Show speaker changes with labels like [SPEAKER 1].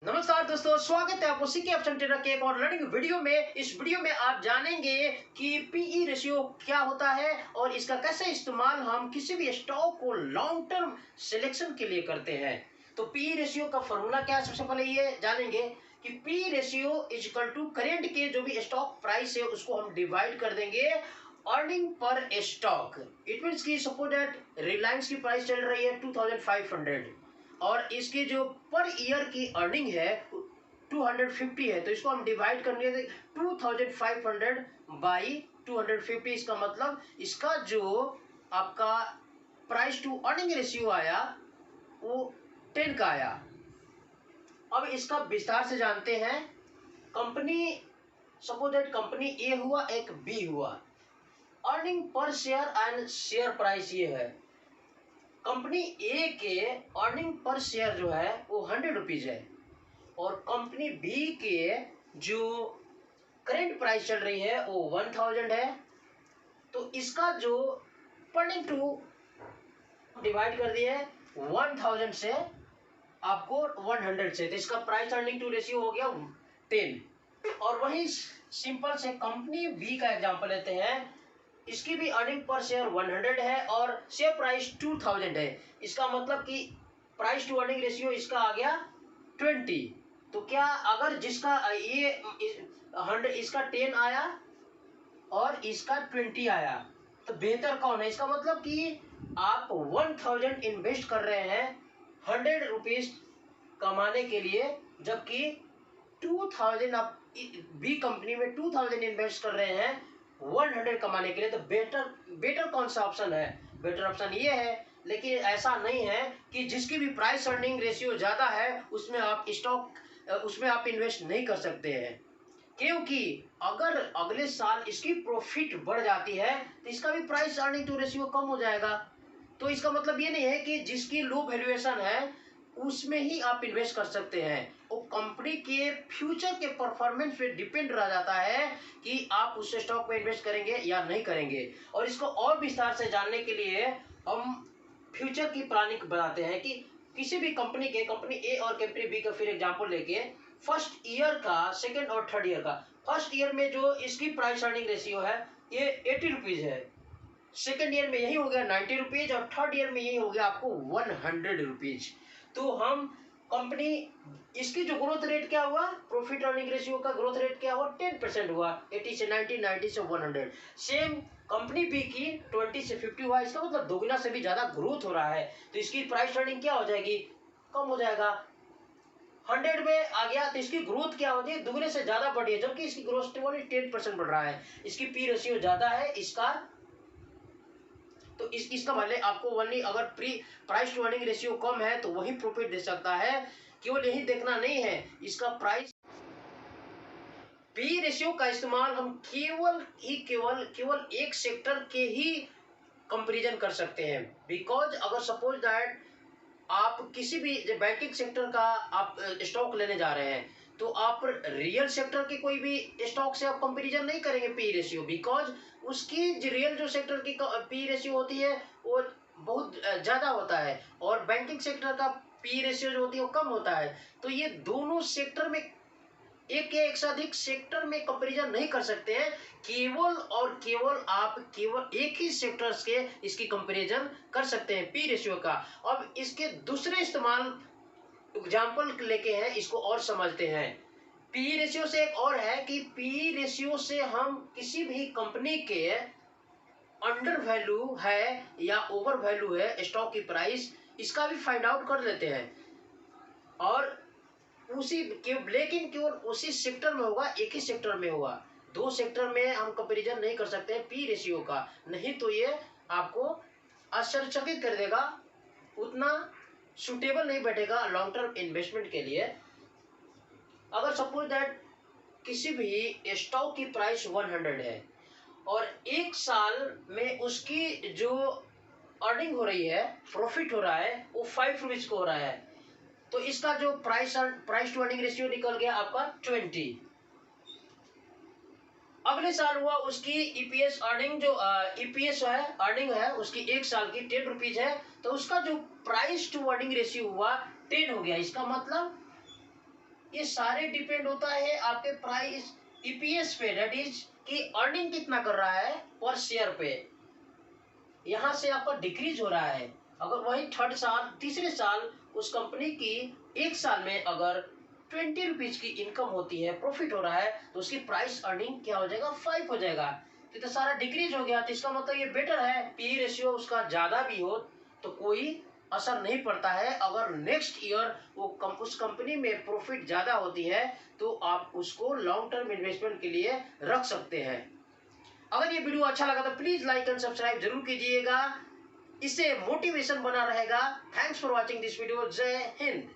[SPEAKER 1] नमस्कार दोस्तों, स्वागत है आपको सीके ऑप्शन ट्रेडर के एक और लर्निंग वीडियो में। इस वीडियो में आप जानेंगे कि पीई रेशियो क्या होता है और इसका कैसे इस्तेमाल हम किसी भी स्टॉक को लॉन्ग टर्म सिलेक्शन के लिए करते हैं। तो पीई रेशियो का फॉर्मूला क्या है, सबसे पहले ये जानेंगे कि PE ratio is equal to current के जो भी स्टॉक प्राइस है उसको हम डिवाइड कर देंगे earning per stock. It means की सपोज दैट रिलायंस की प्राइस चल रही है 2500 और इसकी जो पर ईयर की अर्निंग है 250 है, तो इसको हम डिवाइड करेंगे 2500 बाई 250। इसका मतलब इसका जो आपका प्राइस टू अर्निंग रेशियो आया वो 10 का आया। अब इसका विस्तार से जानते हैं। कंपनी सपोज दैट कंपनी ए हुआ, एक बी हुआ। Earning per share and share price ये है। कंपनी ए के अर्निंग पर शेयर जो है वो 100 रुपीज है और कंपनी बी के जो करेंट प्राइस चल रही है वो 1000 है। तो इसका जो अर्निंग टू डिवाइड कर दिए 1000 से आपको 100 से, तो इसका प्राइस अर्निंग टू रेशियो हो गया 10। और वही सिंपल से कंपनी बी का एग्जांपल लेते हैं। इसकी भी अर्निंग पर शेयर 100 है और शेयर प्राइस 2000 है। इसका मतलब कि प्राइस टू अर्निंग रेशियो इसका आ गया 20। तो क्या अगर जिसका ये 100 इसका 10 आया और इसका 20 आया तो बेहतर कौन है? इसका मतलब कि आप 1000 इन्वेस्ट कर रहे हैं 100 रुपीज कमाने के लिए, जबकि 2000 आप बी कंपनी में 2000 इन्वेस्ट कर रहे हैं 100 कमाने के लिए। तो बेटर कौन सा ऑप्शन है? बेटर ऑप्शन ये है। लेकिन ऐसा नहीं है कि जिसकी भी प्राइस अर्निंग रेशियो ज़्यादा है उसमें आप इन्वेस्ट नहीं कर सकते हैं, क्योंकि अगर अगले साल इसकी प्रॉफिट बढ़ जाती है तो इसका भी प्राइस अर्निंग टू रेशियो कम हो जाएगा। तो इसका मतलब ये नहीं है कि जिसकी लो वैल्यूएशन है उसमें ही आप इन्वेस्ट कर सकते हैं। वो कंपनी के फ्यूचर के परफॉर्मेंस पे डिपेंड रह जाता है कि आप उस स्टॉक में इन्वेस्ट करेंगे या नहीं करेंगे। और इसको और विस्तार से जानने के लिए हम फ्यूचर की प्लानिंग बनाते हैं कि किसी भी कंपनी ए और कंपनी बी का फिर एग्जांपल लेके फर्स्ट ईयर का, सेकंड और थर्ड ईयर का। फर्स्ट ईयर में जो इसकी प्राइस अर्निंग रेशियो है ये 80 रुपीज है, सेकेंड ईयर में यही हो गया 90 रुपीज और थर्ड ईयर में यही हो गया आपको 100 रुपीज। तो हम कंपनी इसकी जो ग्रोथ रेट क्या हुआ, प्रॉफिट अर्निंग रेशियो का ग्रोथ रेट क्या हुआ, 10% हुआ, 80 से 90, 90 से 100। सेम कंपनी बी की 20 से 50 हुआ। इसका मतलब दोगुना से भी ज्यादा ग्रोथ हो रहा है, तो इसकी प्राइस अर्निंग क्या हो जाएगी, कम हो जाएगा। 100 में आ गया तो इसकी ग्रोथ क्या होती है, दुगने से ज्यादा बढ़ी है, जबकि इसकी ग्रोथ 10% बढ़ रहा है। इसकी पी रेशियो ज्यादा है, इसका तो इसका वाले आपको ओनली अगर प्राइस टू अर्निंग रेशियो कम है तो वही प्रॉफिट दे सकता है। केवल यही देखना नहीं है, इसका प्राइस पी रेशियो का इस्तेमाल हम केवल एक सेक्टर के ही कंपैरिजन कर सकते हैं। बिकॉज अगर सपोज दैट आप किसी भी बैंकिंग सेक्टर का आप स्टॉक लेने जा रहे हैं तो आप रियल सेक्टर के कोई भी स्टॉक से आप कंपैरिजन नहीं करेंगे पी रेशियो, बिकॉज उसकी जो रियल जो सेक्टर की पी रेशियो होती है वो बहुत ज़्यादा होता है और बैंकिंग सेक्टर का पी रेशियो जो होती है वो कम होता है। तो ये दोनों सेक्टर में एक या एक से अधिक सेक्टर में कंपैरिजन नहीं कर सकते हैं। केवल और केवल आप केवल एक ही सेक्टर्स के इसकी कंपैरिजन कर सकते हैं पी रेशियो का। अब इसके दूसरे इस्तेमाल एग्जाम्पल लेके हैं, इसको और समझते हैं। पी रेशियो से एक और है कि पी रेशियो से हम किसी भी कंपनी के अंडर वैल्यू है या ओवर वैल्यू है स्टॉक की प्राइस, इसका भी फाइंड आउट कर लेते हैं। और लेकिन केवल उसी सेक्टर में होगा, एक ही सेक्टर में होगा, दो सेक्टर में हम कंपैरिजन नहीं कर सकते पी रेशियो का, नहीं तो ये आपको आश्चर्यचकित कर देगा, उतना सुटेबल नहीं बैठेगा लॉन्ग टर्म इन्वेस्टमेंट के लिए। अगर सपोज दैट किसी भी स्टॉक की प्राइस 100 है और एक साल में उसकी जो अर्निंग हो रही है, प्रॉफिट हो रहा है, वो 5 रुपीज को हो रहा है, तो इसका जो प्राइस टू अर्निंग रेशियो निकल गया आपका 20। अगले साल हुआ उसकी ईपीएस अर्निंग जो ईपीएस है अर्निंग है उसकी एक साल की 10 रुपीज है, तो उसका जो प्राइस टू अर्निंग रेशियो हुआ 10 हो गया। इसका मतलब ये सारे डिपेंड होता है आपके प्राइस ईपीएस पे, दैट इज कि अर्निंग कितना कर रहा है पर शेयर पे। यहाँ से आपका डिक्रीज हो रहा है। अगर वही थर्ड साल, तीसरे साल उस कंपनी की एक साल में अगर 20 रुपीज की इनकम होती है, प्रॉफिट हो रहा है, तो उसकी प्राइस अर्निंग क्या हो जाएगा, 5 हो जाएगा। तो सारा डिक्रीज हो गया, तो इसका मतलब ये बेटर है। पी रेशियो उसका ज्यादा भी हो तो कोई असर नहीं पड़ता है। अगर नेक्स्ट ईयर वो उस कंपनी में प्रॉफिट ज्यादा होती है तो आप उसको लॉन्ग टर्म इन्वेस्टमेंट के लिए रख सकते हैं। अगर ये वीडियो अच्छा लगा तो प्लीज लाइक एंड सब्सक्राइब जरूर कीजिएगा, इससे मोटिवेशन बना रहेगा। Thanks for watching this video. जय हिंद।